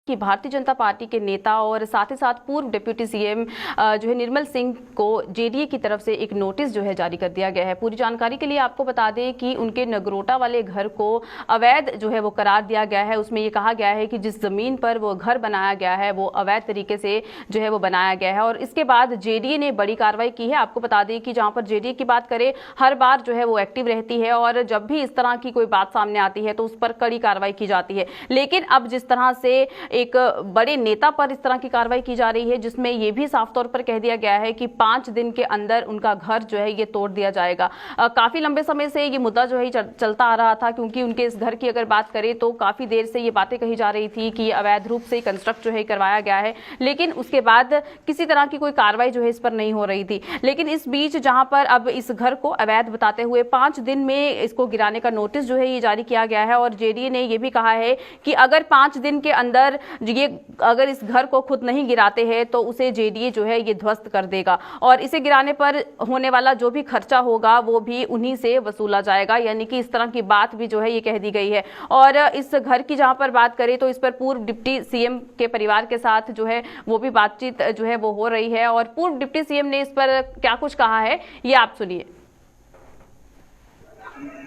कि भारतीय जनता पार्टी के नेता और साथ ही साथ पूर्व डिप्टी सीएम जो है निर्मल सिंह को जेडीए की तरफ से एक नोटिस जो है जारी कर दिया गया है। पूरी जानकारी के लिए आपको बता दें कि उनके नगरोटा वाले घर को अवैध जो है वो करार दिया गया है। उसमें ये कहा गया है कि जिस जमीन पर वो घर बनाया गया है वो अवैध तरीके से जो है वो बनाया गया है। और इसके बाद जेडीए ने बड़ी कार्रवाई की है। आपको बता दें कि जहां पर जेडीए की बात करें, हर बार जो है वो एक्टिव रहती है और जब भी इस तरह की कोई बात सामने आती है तो उस पर कड़ी कार्रवाई की जाती है। लेकिन अब जिस तरह से एक बड़े नेता पर इस तरह की कार्रवाई की जा रही है, जिसमें यह भी साफ तौर पर कह दिया गया है कि 5 दिन के अंदर उनका घर जो है ये तोड़ दिया जाएगा। काफी लंबे समय से ये मुद्दा जो है चलता आ रहा था, क्योंकि उनके इस घर की अगर बात करें तो काफी देर से ये बातें कही जा रही थी कि अवैध रूप से कंस्ट्रक्ट जो है करवाया गया है, लेकिन उसके बाद किसी तरह की कोई कार्रवाई जो है इस पर नहीं हो रही थी। लेकिन इस बीच जहां पर अब इस घर को अवैध बताते हुए 5 दिन में इसको गिराने का नोटिस जो है ये जारी किया गया है और जेडीए ने ये भी कहा है कि अगर 5 दिन के अंदर ये अगर इस घर को खुद नहीं गिराते हैं तो उसे जेडीए जो है ये ध्वस्त कर देगा और इसे गिराने पर होने वाला जो भी खर्चा होगा वो भी उन्हीं से वसूला जाएगा। यानी कि इस तरह की बात भी जो है ये कह दी गई है। और इस घर की जहां पर बात करें तो इस पर पूर्व डिप्टी सीएम के परिवार के साथ जो है वो भी बातचीत जो है वो हो रही है और पूर्व डिप्टी सीएम ने इस पर क्या कुछ कहा है ये आप सुनिए।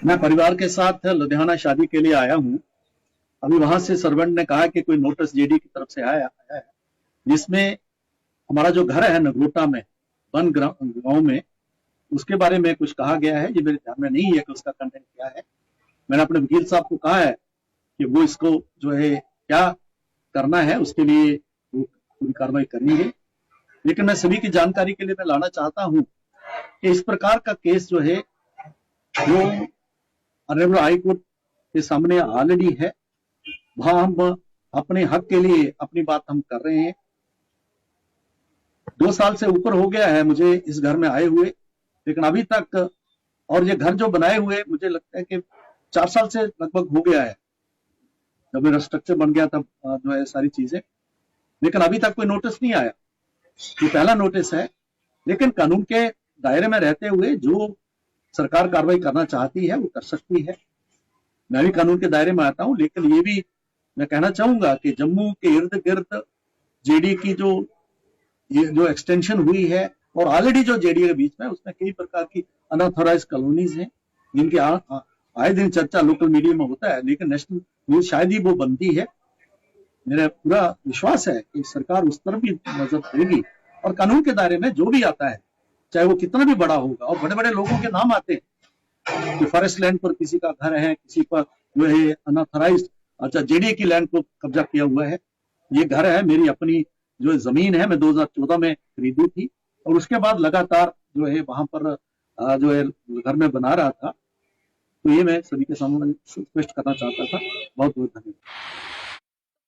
मैं परिवार के साथ लुधियाना शादी के लिए आया हूं। अभी वहां से सर्वेंट ने कहा कि कोई नोटिस जेडी की तरफ से आया है, जिसमें हमारा जो घर है नगरोटा में वन गांव में, उसके बारे में कुछ कहा गया है। ये मेरे ध्यान में नहीं है कि उसका कंटेंट क्या है। मैंने अपने वकील साहब को कहा है कि वो इसको जो है क्या करना है उसके लिए वो पूरी कार्रवाई करेंगे। लेकिन मैं सभी की जानकारी के लिए मैं लाना चाहता हूं कि इस प्रकार का केस जो है वो ऑनरेबल हाई कोर्ट के सामने ऑलरेडी है। वहां हम अपने हक के लिए अपनी बात हम कर रहे हैं। 2 साल से ऊपर हो गया है मुझे इस घर में आए हुए, लेकिन अभी तक, और ये घर जो बनाए हुए मुझे लगता है कि 4 साल से लगभग हो गया है, जब मेरा स्ट्रक्चर बन गया तब जो है सारी चीजें, लेकिन अभी तक कोई नोटिस नहीं आया। ये पहला नोटिस है। लेकिन कानून के दायरे में रहते हुए जो सरकार कार्रवाई करना चाहती है वो कर सकती है। मैं भी कानून के दायरे में आता हूं, लेकिन ये भी मैं कहना चाहूंगा कि जम्मू के इर्द गिर्द जेडी की जो एक्सटेंशन हुई है और ऑलरेडी जो जेडी के बीच में उसमें कई प्रकार की अनऑथोराइज्ड कॉलोनीज हैं, जिनके आए दिन चर्चा लोकल मीडिया में होता है, लेकिन नेशनल न्यूज शायद ही वो बनती है। मेरा पूरा विश्वास है कि सरकार उस तरफ भी नजर देगी और कानून के दायरे में जो भी आता है, चाहे वो कितना भी बड़ा होगा, और बड़े बड़े लोगों के नाम आते हैं कि फॉरेस्ट लैंड पर किसी का घर है, किसी पर जो है अनऑथराइज्ड, अच्छा जेडीए की लैंड को कब्जा किया हुआ है। ये घर है, मेरी अपनी जो जमीन है, मैं 2014 में खरीदी थी और उसके बाद लगातार जो है वहां पर जो है घर में बना रहा था। तो ये मैं सभी के सामने स्पष्ट करना चाहता था। बहुत बहुत धन्यवाद।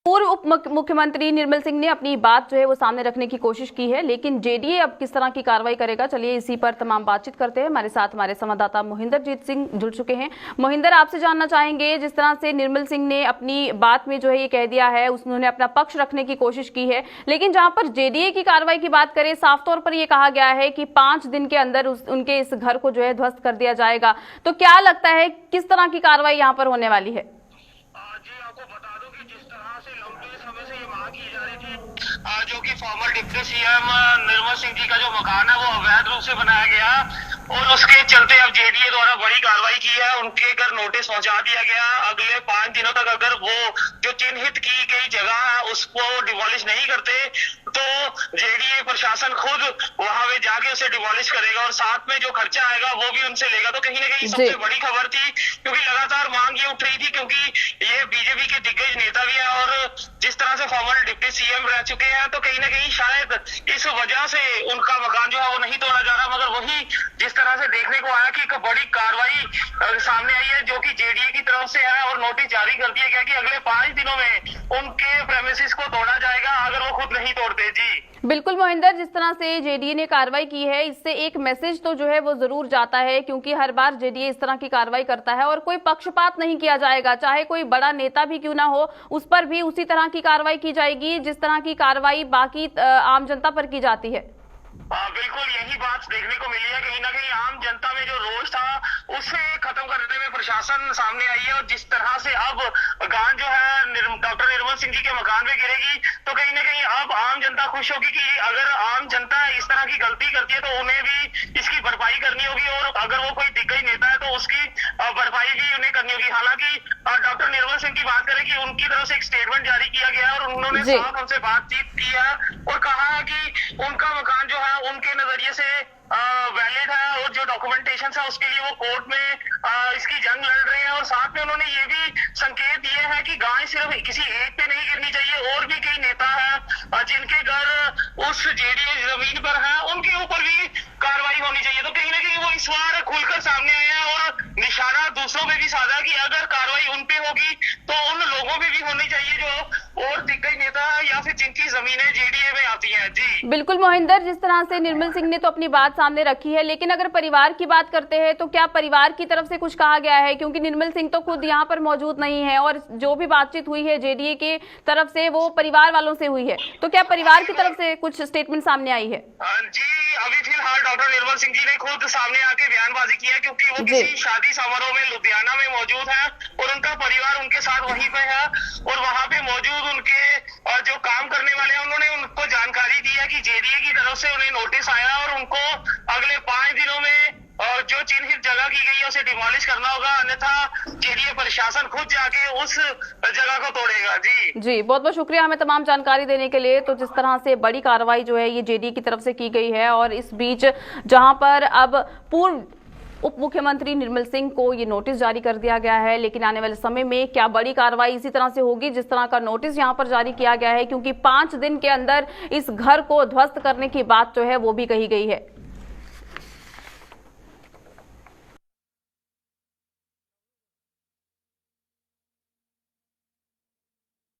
पूर्व उप मुख्यमंत्री निर्मल सिंह ने अपनी बात जो है वो सामने रखने की कोशिश की है, लेकिन जेडीए अब किस तरह की कार्रवाई करेगा, चलिए इसी पर तमाम बातचीत करते हैं। हमारे साथ हमारे संवाददाता मोहिंदरजीत सिंह जुड़ चुके हैं। मोहिंदर, आपसे जानना चाहेंगे, जिस तरह से निर्मल सिंह ने अपनी बात में जो है ये कह दिया है, उन्होंने अपना पक्ष रखने की कोशिश की है, लेकिन जहां पर जेडीए की कार्रवाई की बात करें, साफ तौर पर यह कहा गया है कि 5 दिन के अंदर उनके इस घर को जो है ध्वस्त कर दिया जाएगा। तो क्या लगता है किस तरह की कार्रवाई यहाँ पर होने वाली है? जो कि farmer deputy CM Nirmal Singh ji का जो मकान है वो अवैध रूप से बनाया गया और उसके चलते अब जेडीए द्वारा बड़ी कार्रवाई की है। उनके घर नोटिस पहुंचा दिया गया। अगले 5 दिनों तक अगर वो जो चिन्हित की गई जगह है उसको डिमोलिश नहीं करते तो जेडीए प्रशासन खुद वहां पे जाके उसे डिमोलिश करेगा और साथ में जो खर्चा आएगा वो भी उनसे लेगा। तो कहीं ना कहीं सबसे बड़ी खबर थी, क्योंकि लगातार मांग ये उठ रही थी, क्योंकि ये बीजेपी के दिग्गज नेता भी है और जिस तरह से फॉर्मर डिप्टी सीएम रह चुके हैं, तो कहीं ना कहीं शायद इस वजह से उनका मकान जो है वो नहीं तोड़ा जा रहा। मगर वही जिस तरह से देखने को आया कि एक बड़ी कार्रवाई सामने आई है जो कि जेडीए की तरफ से है और नोटिस जारी कर दिया गया कि अगले 5 दिनों में उनके प्रेमिसेस को तोड़ा जाएगा अगर वो खुद नहीं तोड़ते। जी बिल्कुल मोहिंदर, जिस तरह से जेडीए ने कार्रवाई की है, इससे एक मैसेज तो जो है वो जरूर जाता है, क्योंकि हर बार जेडीए इस तरह की कार्रवाई करता है और कोई पक्षपात नहीं किया जाएगा, चाहे कोई बड़ा नेता भी क्यों ना हो, उस पर भी उसी तरह की कार्रवाई की जाएगी जिस तरह की कार्रवाई बाकी आम जनता पर की जाती है। बिल्कुल यही बात देखने को मिली है। कहीं ना कहीं आम जनता में जो रोष था उसे खत्म करने में प्रशासन सामने आई है, और जिस तरह से अब गान जो है डॉक्टर निर्मल सिंह जी के मकान में गिरेगी, तो कहीं ना कहीं अब आम जनता खुश होगी कि अगर आम जनता इस तरह की गलती करती है तो उन्हें भी इसकी भरपाई करनी होगी, और अगर वो कोई दिग्गज नेता है तो उसकी भरपाई भी उन्हें करनी होगी। हालांकि डॉक्टर निर्मल सिंह की बात करें कि उनकी तरफ से एक स्टेटमेंट जारी किया गया है, और उन्होंने साफ हमसे बातचीत की है और कहा है कि उनका मकान जो है उनके नजरिए से वैलिड है, और जो डॉक्यूमेंटेशन है उसके लिए वो कोर्ट में इसकी जंग लड़ रहे हैं। और साथ में उन्होंने ये भी संकेत दिए हैं कि गाय सिर्फ किसी एक पे नहीं गिरनी चाहिए, और भी कई नेता हैं जिनके घर उस जेडीए जमीन पर है, उनके ऊपर भी कार्रवाई होनी चाहिए। तो कहीं ना कहीं वो इस बार खुलकर सामने आए हैं और निशाना दूसरों पे भी साधा कि अगर कार्रवाई उन पे होगी तो उन लोगों पे भी होनी चाहिए जो और दिग्गज नेता है या फिर जिनकी जमीनें जेडीए में आती हैं। जी बिल्कुल मोहिंदर, जिस तरह से निर्मल सिंह ने तो अपनी बात सामने रखी है, लेकिन अगर परिवार की बात करते हैं तो क्या परिवार की तरफ से कुछ कहा गया है? क्योंकि निर्मल सिंह तो खुद यहाँ पर मौजूद नहीं है, और जो भी बातचीत हुई है जेडीए के तरफ से वो परिवार वालों से हुई है, तो क्या परिवार की तरफ से कुछ स्टेटमेंट सामने आई है? जी अभी फिलहाल डॉक्टर निर्मल सिंह जी ने खुद सामने आके बयानबाजी की है, क्योंकि वो किसी शादी समारोह में लुधियाना में मौजूद है और उनका परिवार उनके साथ वहीं पे है, और वहां पे मौजूद उनके जो काम करने वाले हैं उन्होंने उनको जानकारी दी है कि जेडीए की तरफ से उन्हें नोटिस आया और उनको अगले 5 दिनों में जो चिन्हित जगह की गई है उसे डिमोलिश करना होगा, अन्यथा जेडीए प्रशासन खुद जाके उस जगह को तोड़ेगा। जी बहुत बहुत शुक्रिया हमें तमाम जानकारी देने के लिए। तो जिस तरह से बड़ी कार्रवाई जो है ये जेडीए की तरफ से की गई है, और इस बीच जहां पर अब पूर्व उप मुख्यमंत्री निर्मल सिंह को ये नोटिस जारी कर दिया गया है, लेकिन आने वाले समय में क्या बड़ी कार्रवाई इसी तरह से होगी जिस तरह का नोटिस यहां पर जारी किया गया है, क्योंकि 5 दिन के अंदर इस घर को ध्वस्त करने की बात जो है वो भी कही गई है।